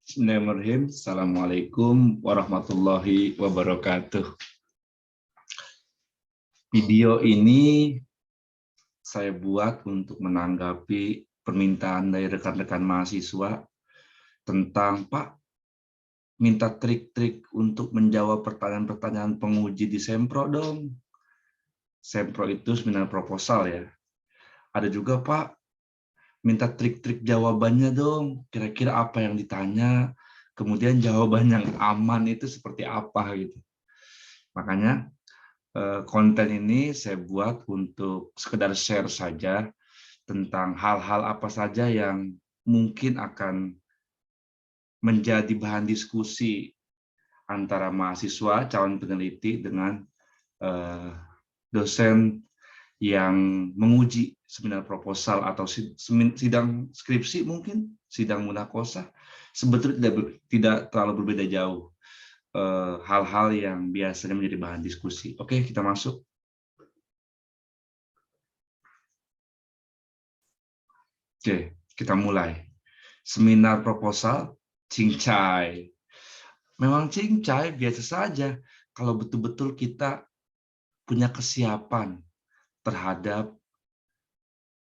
Bismillahirrahmanirrahim. Assalamualaikum warahmatullahi wabarakatuh. Video ini saya buat untuk menanggapi permintaan dari rekan-rekan mahasiswa tentang Pak, minta trik-trik untuk menjawab pertanyaan-pertanyaan penguji di Sempro dong. Sempro itu seminar proposal ya. Ada juga Pak, minta trik-trik jawabannya dong. Kira-kira apa yang ditanya, kemudian jawaban yang aman itu seperti apa gitu. Makanya konten ini saya buat untuk sekedar share saja tentang hal-hal apa saja yang mungkin akan menjadi bahan diskusi antara mahasiswa, calon peneliti dengan dosen yang menguji seminar proposal atau sidang skripsi, mungkin sidang munakosa. Sebetulnya tidak terlalu berbeda jauh. Hal-hal yang biasanya menjadi bahan diskusi. Oke, kita masuk. Oke, kita mulai. Seminar proposal, cincai. Memang cincai biasa saja kalau betul-betul kita punya kesiapan terhadap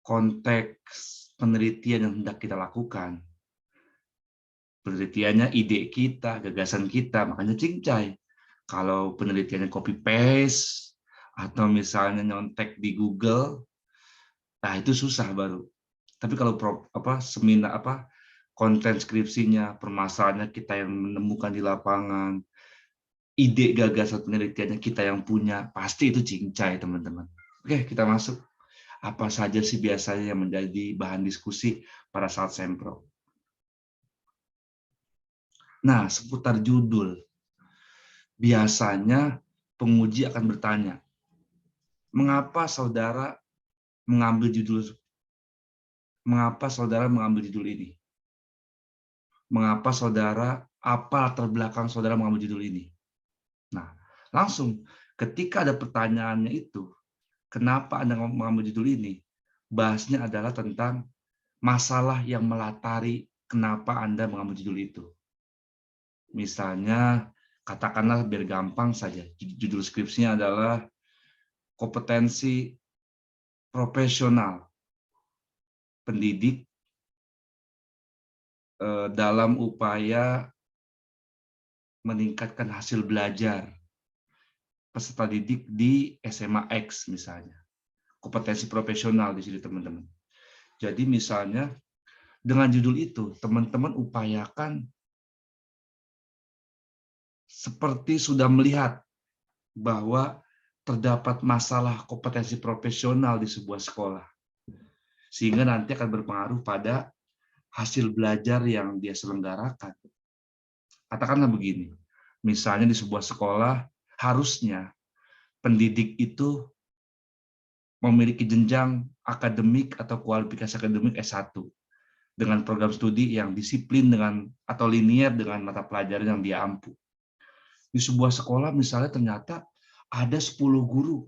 konteks penelitian yang hendak kita lakukan. Penelitiannya ide kita, gagasan kita, makanya cincai. Kalau penelitiannya copy paste atau misalnya nyontek di Google, nah itu susah baru. Tapi kalau seminar konten skripsinya, permasalahannya kita yang menemukan di lapangan, ide gagasan penelitiannya kita yang punya, pasti itu cincai teman-teman. Oke, kita masuk. Apa saja sih biasanya yang menjadi bahan diskusi pada saat sempro? Nah, seputar judul. Biasanya penguji akan bertanya, mengapa saudara mengambil judul ini? Mengapa saudara, apa latar belakang saudara mengambil judul ini? Nah, langsung ketika ada pertanyaannya itu, kenapa Anda mengambil judul ini? Bahasnya adalah tentang masalah yang melatari kenapa Anda mengambil judul itu. Misalnya, katakanlah biar gampang saja, judul skripsinya adalah kompetensi profesional pendidik dalam upaya meningkatkan hasil belajar peserta didik di SMA X misalnya. Kompetensi profesional di sini teman-teman. Jadi misalnya dengan judul itu teman-teman upayakan seperti sudah melihat bahwa terdapat masalah kompetensi profesional di sebuah sekolah. Sehingga nanti akan berpengaruh pada hasil belajar yang dia selenggarakan. Katakanlah begini, misalnya di sebuah sekolah harusnya pendidik itu memiliki jenjang akademik atau kualifikasi akademik S1 dengan program studi yang disiplin dengan atau linier dengan mata pelajaran yang dia ampu. Di sebuah sekolah misalnya ternyata ada 10 guru.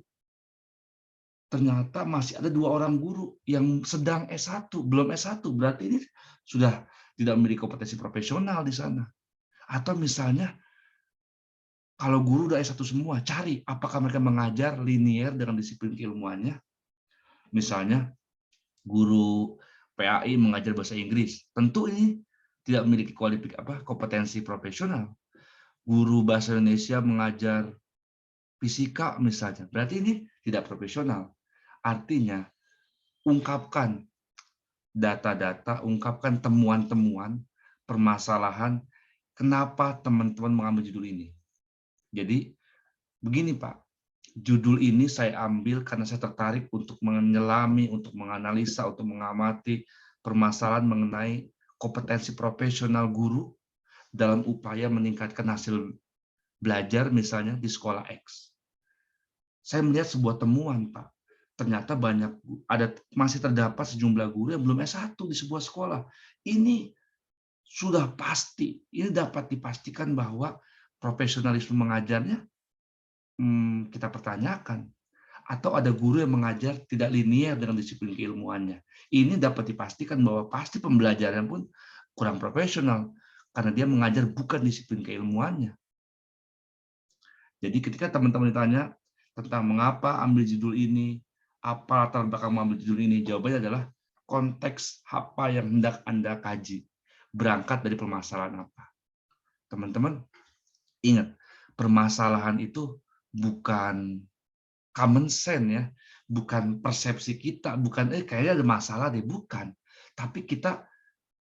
Ternyata masih ada 2 orang guru yang sedang S1, belum S1, berarti ini sudah tidak memiliki kompetensi profesional di sana. Atau misalnya kalau guru udah S1 semua, cari apakah mereka mengajar linier dengan disiplin keilmuannya. Misalnya guru PAI mengajar bahasa Inggris, tentu ini tidak memiliki kompetensi profesional. Guru bahasa Indonesia mengajar fisika misalnya, berarti ini tidak profesional. Artinya, ungkapkan data-data, ungkapkan temuan-temuan, permasalahan, kenapa teman-teman mengambil judul ini. Jadi, begini Pak, judul ini saya ambil karena saya tertarik untuk menyelami, untuk menganalisa, untuk mengamati permasalahan mengenai kompetensi profesional guru dalam upaya meningkatkan hasil belajar misalnya di sekolah X. Saya melihat sebuah temuan, Pak. Ternyata masih terdapat sejumlah guru yang belum S1 di sebuah sekolah. Ini sudah pasti, ini dapat dipastikan bahwa profesionalisme mengajarnya kita pertanyakan. Atau ada guru yang mengajar tidak linier dengan disiplin keilmuannya. Ini dapat dipastikan bahwa pasti pembelajaran pun kurang profesional. karena dia mengajar bukan disiplin keilmuannya. Jadi ketika teman-teman ditanya tentang mengapa ambil judul ini, apa latar belakang mengambil judul ini, jawabannya adalah konteks apa yang hendak Anda kaji. Berangkat dari permasalahan apa. Teman-teman, ingat, permasalahan itu bukan common sense ya, bukan persepsi kita, bukan kayaknya ada masalah deh, bukan. Tapi kita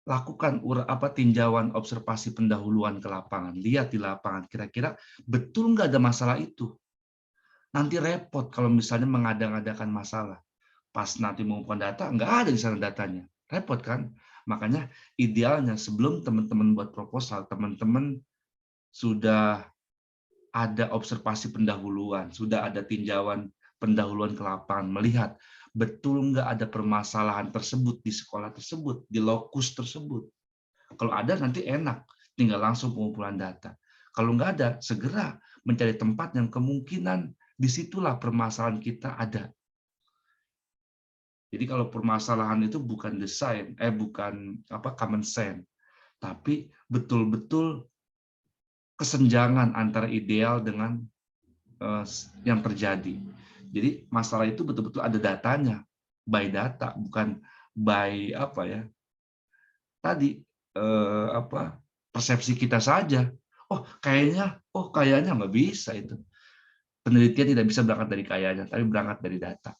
lakukan tinjauan observasi pendahuluan ke lapangan, lihat di lapangan kira-kira betul nggak ada masalah itu. Nanti repot kalau misalnya mengada-ngadakan masalah. Pas nanti mengumpulkan data, nggak ada di sana datanya. Repot kan? Makanya idealnya sebelum teman-teman buat proposal, teman-teman sudah ada observasi pendahuluan, sudah ada tinjauan pendahuluan ke lapangan, melihat betul nggak ada permasalahan tersebut di sekolah tersebut, di lokus tersebut. Kalau ada nanti enak, tinggal langsung pengumpulan data. Kalau nggak ada, segera mencari tempat yang kemungkinan disitulah permasalahan kita ada. Jadi kalau permasalahan itu bukan desain, bukan common sense, tapi betul-betul kesenjangan antara ideal dengan yang terjadi. Jadi masalah itu betul-betul ada datanya, by data, bukan by persepsi kita saja. Kayaknya nggak bisa itu. Penelitian tidak bisa berangkat dari kayaknya, tapi berangkat dari data.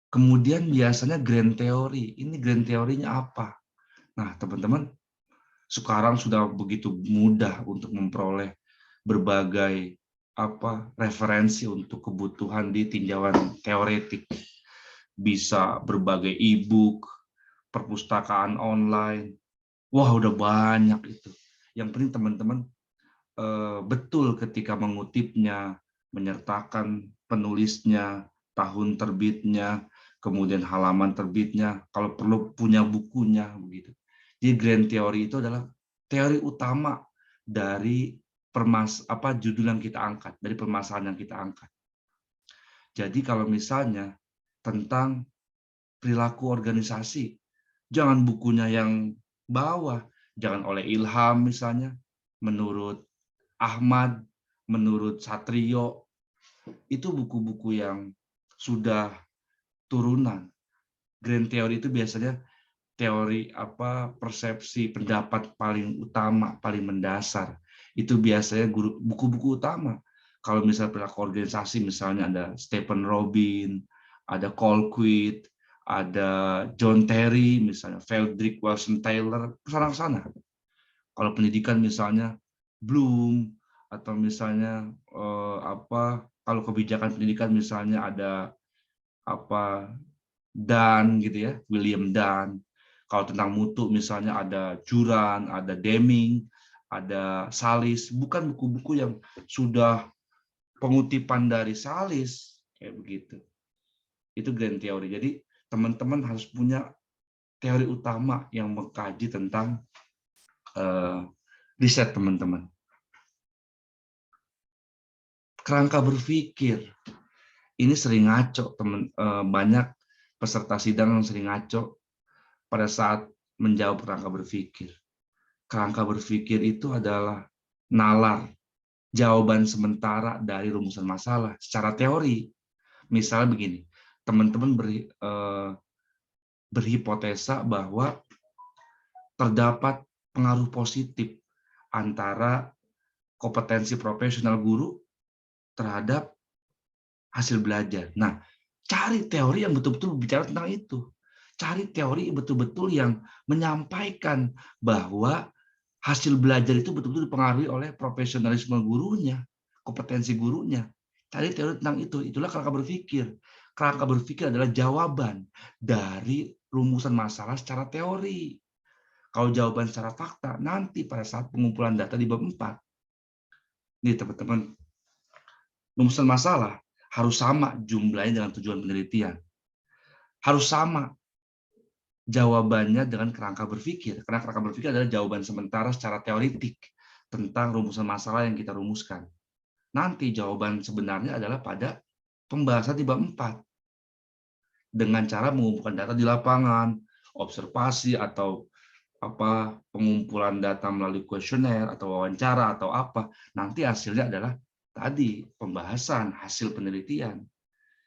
Kemudian biasanya grand theory. Ini grand teorinya apa? Nah, teman-teman, sekarang sudah begitu mudah untuk memperoleh berbagai referensi untuk kebutuhan di tinjauan teoretik. Bisa berbagai e-book, perpustakaan online. Wah, udah banyak itu. Yang penting teman-teman betul ketika mengutipnya, menyertakan penulisnya, tahun terbitnya, kemudian halaman terbitnya, kalau perlu punya bukunya begitu. Jadi grand theory itu adalah teori utama dari judul yang kita angkat, dari permasalahan yang kita angkat. Jadi kalau misalnya tentang perilaku organisasi, jangan bukunya yang bawah, jangan oleh Ilham misalnya, menurut Ahmad, menurut Satrio, itu buku-buku yang sudah turunan. Grand theory itu biasanya teori persepsi pendapat paling utama, paling mendasar. Itu biasanya buku-buku utama. Kalau misalnya perilaku organisasi, misalnya ada Stephen Robin, ada Colquitt, ada John Terry, misalnya Frederick Wilson Taylor, kesana-kesana. Kalau pendidikan misalnya Bloom, atau misalnya kalau kebijakan pendidikan misalnya ada Dunn gitu ya, William Dunn. Kalau tentang mutu misalnya ada Juran, ada Deming, ada Salis, bukan buku-buku yang sudah pengutipan dari Salis kayak begitu. Itu grand theory. Jadi teman-teman harus punya teori utama yang mengkaji tentang riset teman-teman. Kerangka berpikir ini sering ngaco, banyak peserta sidang yang sering ngaco pada saat menjawab kerangka berpikir. Kerangka berpikir itu adalah nalar, jawaban sementara dari rumusan masalah secara teori. Misalnya begini, teman-teman berhipotesa bahwa terdapat pengaruh positif antara kompetensi profesional guru terhadap hasil belajar. Nah, cari teori yang betul-betul bicara tentang itu. Cari teori betul-betul yang menyampaikan bahwa hasil belajar itu betul-betul dipengaruhi oleh profesionalisme gurunya, kompetensi gurunya. Cari teori tentang itu. Itulah kerangka berpikir. Kerangka berpikir adalah jawaban dari rumusan masalah secara teori. Kalau jawaban secara fakta, nanti pada saat pengumpulan data di bab 4. Nih teman-teman, rumusan masalah harus sama jumlahnya dengan tujuan penelitian. Harus sama jawabannya dengan kerangka berpikir. Karena kerangka berpikir adalah jawaban sementara secara teoritik tentang rumusan masalah yang kita rumuskan. Nanti jawaban sebenarnya adalah pada pembahasan di bab 4. Dengan cara mengumpulkan data di lapangan, observasi atau pengumpulan data melalui kuesioner atau wawancara atau apa, nanti hasilnya adalah tadi pembahasan hasil penelitian.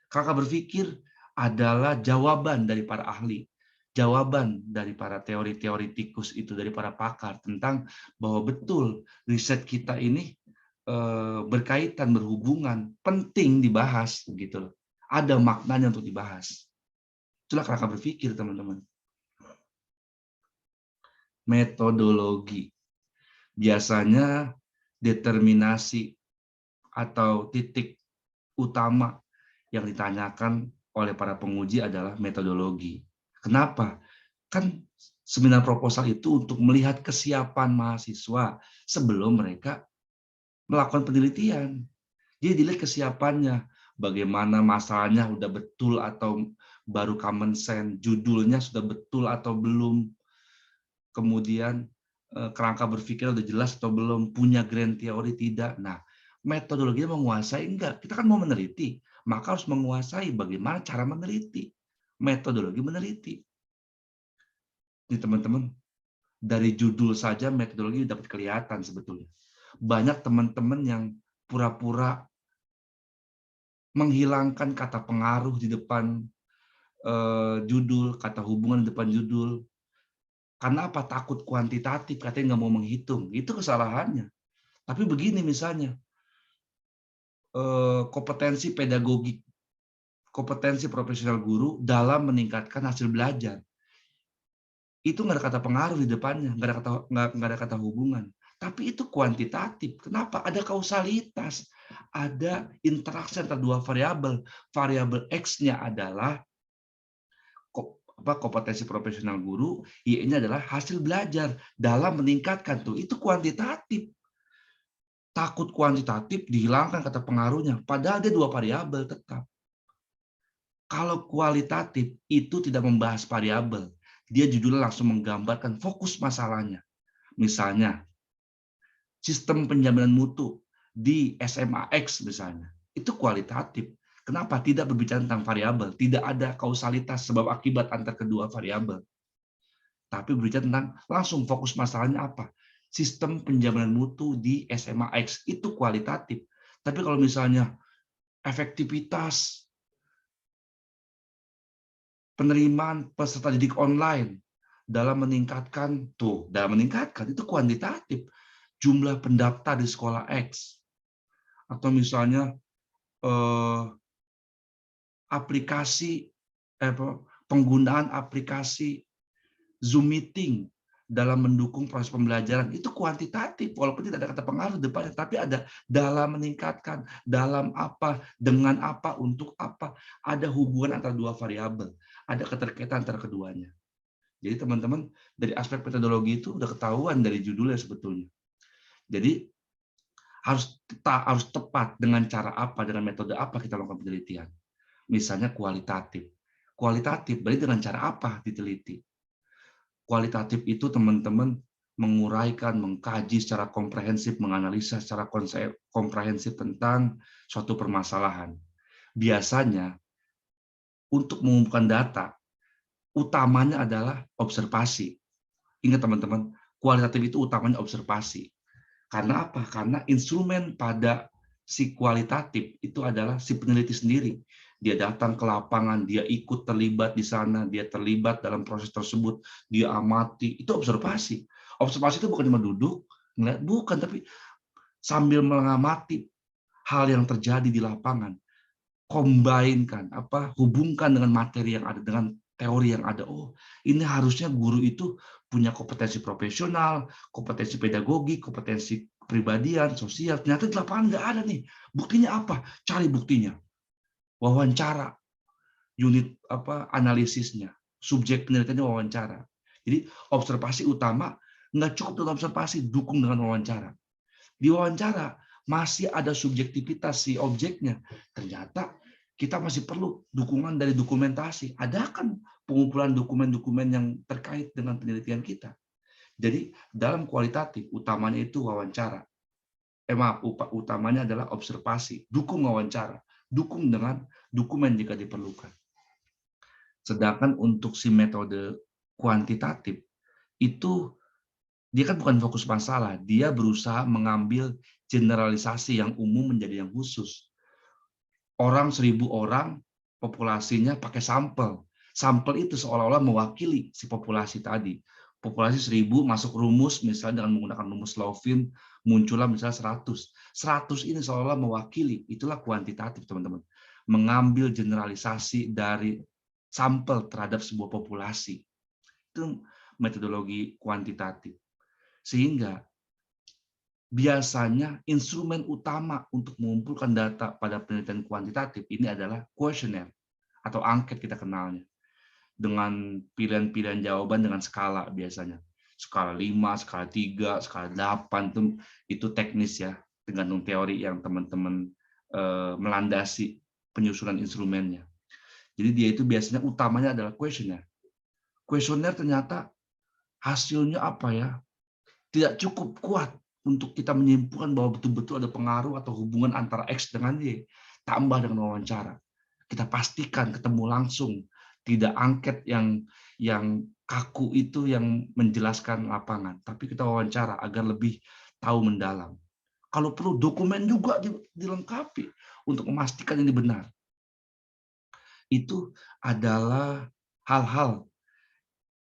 Kakak berpikir adalah jawaban dari para ahli, jawaban dari para teori-teoritikus itu, dari para pakar tentang bahwa betul riset kita ini berkaitan, berhubungan, penting dibahas gitu. Ada maknanya untuk dibahas. Itulah kakak berpikir, teman-teman. Metodologi. Biasanya determinasi atau titik utama yang ditanyakan oleh para penguji adalah metodologi. Kenapa? Kan seminar proposal itu untuk melihat kesiapan mahasiswa sebelum mereka melakukan penelitian. Jadi dilihat kesiapannya, bagaimana masalahnya udah betul atau baru common sense, judulnya sudah betul atau belum, kemudian kerangka berpikir udah jelas atau belum, punya grand theory tidak. Nah, metodologinya menguasai enggak? Kita kan mau meneliti, maka harus menguasai bagaimana cara meneliti, metodologi meneliti. Ini teman-teman, dari judul saja metodologi dapat kelihatan sebetulnya. Banyak teman-teman yang pura-pura menghilangkan kata pengaruh di depan judul, kata hubungan di depan judul. Karena apa? Takut kuantitatif, katanya nggak mau menghitung. Itu kesalahannya. Tapi begini misalnya, kompetensi pedagogik, kompetensi profesional guru dalam meningkatkan hasil belajar. Itu nggak ada kata pengaruh di depannya, nggak ada kata hubungan. Tapi itu kuantitatif. Kenapa? Ada kausalitas, ada interaksi antara dua variabel. Variabel X-nya adalah kompetensi profesional guru, Y-nya adalah hasil belajar dalam meningkatkan tuh. Itu kuantitatif. Takut kuantitatif dihilangkan kata pengaruhnya, padahal dia dua variabel tetap. Kalau kualitatif itu tidak membahas variabel, dia judulnya langsung menggambarkan fokus masalahnya. Misalnya, sistem penjaminan mutu di SMA X misalnya, itu kualitatif. Kenapa? Tidak berbicara tentang variabel, tidak ada kausalitas sebab akibat antar kedua variabel. Tapi berbicara tentang langsung fokus masalahnya apa? Sistem penjaminan mutu di SMA X itu kualitatif. Tapi kalau misalnya efektivitas penerimaan peserta didik online dalam meningkatkan itu kuantitatif, jumlah pendaftar di sekolah X, atau misalnya aplikasi penggunaan aplikasi Zoom meeting dalam mendukung proses pembelajaran, itu kuantitatif walaupun tidak ada kata pengaruh depannya, tapi ada dalam meningkatkan, dalam apa, dengan apa, untuk apa, ada hubungan antara dua variabel, ada keterkaitan antara keduanya. Jadi teman-teman, dari aspek metodologi itu udah ketahuan dari judulnya sebetulnya. Jadi harus tepat dengan cara apa, dengan metode apa kita lakukan penelitian. Misalnya kualitatif. Kualitatif berarti dengan cara apa diteliti. Kualitatif itu teman-teman menguraikan, mengkaji secara komprehensif, menganalisa secara komprehensif tentang suatu permasalahan. Biasanya untuk mengumpulkan data, utamanya adalah observasi. Ingat teman-teman, kualitatif itu utamanya observasi. Karena apa? Karena instrumen pada si kualitatif itu adalah si peneliti sendiri. Dia datang ke lapangan, dia ikut terlibat di sana, dia terlibat dalam proses tersebut, dia amati, itu observasi. Observasi itu bukan cuma duduk, ngeliat, bukan, tapi sambil mengamati hal yang terjadi di lapangan. Combine-kan, hubungkan dengan materi yang ada, dengan teori yang ada. Oh, ini harusnya guru itu punya kompetensi profesional, kompetensi pedagogi, kompetensi kepribadian, sosial. Ternyata di lapangan nggak ada nih. Buktinya apa? Cari buktinya. Wawancara, unit analisisnya, subjek penelitiannya wawancara. Jadi observasi utama nggak cukup dengan observasi, dukung dengan wawancara. Di wawancara masih ada subjektivitas si objeknya. Ternyata kita masih perlu dukungan dari dokumentasi. Ada kan pengumpulan dokumen-dokumen yang terkait dengan penelitian kita. Jadi dalam kualitatif utamanya itu wawancara. Utamanya adalah observasi, dukung wawancara, dukung dengan dokumen jika diperlukan. Sedangkan untuk si metode kuantitatif itu dia kan bukan fokus masalah, dia berusaha mengambil generalisasi yang umum menjadi yang khusus. Orang 1.000 orang, populasinya pakai sampel. Sampel itu seolah-olah mewakili si populasi tadi. Populasi 1.000 masuk rumus, misalnya dengan menggunakan rumus Lovin, muncullah misalnya 100. 100 ini seolah-olah mewakili, itulah kuantitatif, teman-teman. Mengambil generalisasi dari sampel terhadap sebuah populasi. Itu metodologi kuantitatif. Sehingga biasanya instrumen utama untuk mengumpulkan data pada penelitian kuantitatif ini adalah kuesioner atau angket kita kenalnya. Dengan pilihan-pilihan jawaban dengan skala biasanya. Skala 5, skala 3, skala 8 itu teknis ya, tergantung teori yang teman-teman melandasi penyusunan instrumennya. Jadi dia itu biasanya utamanya adalah kuesioner. Kuesioner ternyata hasilnya apa ya? Tidak cukup kuat untuk kita menyimpulkan bahwa betul-betul ada pengaruh atau hubungan antara X dengan Y. Tambah dengan wawancara. Kita pastikan ketemu langsung, tidak angket yang kaku itu yang menjelaskan lapangan, tapi kita wawancara agar lebih tahu mendalam. Kalau perlu dokumen juga dilengkapi untuk memastikan ini benar. Itu adalah hal-hal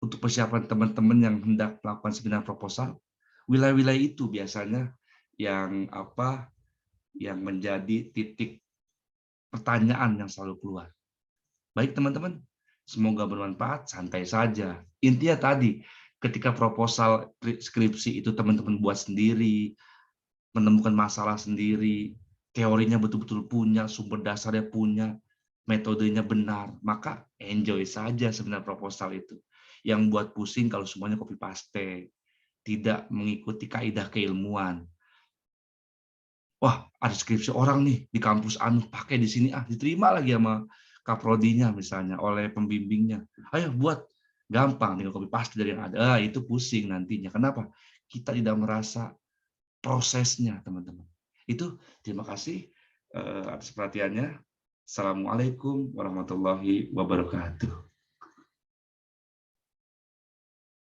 untuk persiapan teman-teman yang hendak melakukan seminar proposal. Wilayah-wilayah itu biasanya yang menjadi titik pertanyaan yang selalu keluar. Baik teman-teman, semoga bermanfaat, santai saja. Intinya tadi, ketika proposal skripsi itu teman-teman buat sendiri, menemukan masalah sendiri, teorinya betul-betul punya, sumber dasarnya punya, metodenya benar, maka enjoy saja seminar proposal itu. Yang buat pusing kalau semuanya copy paste, tidak mengikuti kaidah keilmuan. Wah, ada skripsi orang nih di kampus anu, pakai di sini diterima lagi sama kaprodinya misalnya oleh pembimbingnya. Ayo buat, gampang tinggal copy paste dari yang ada. Itu pusing nantinya. Kenapa? Kita tidak merasa prosesnya, teman-teman. Itu terima kasih atas perhatiannya. Assalamualaikum warahmatullahi wabarakatuh.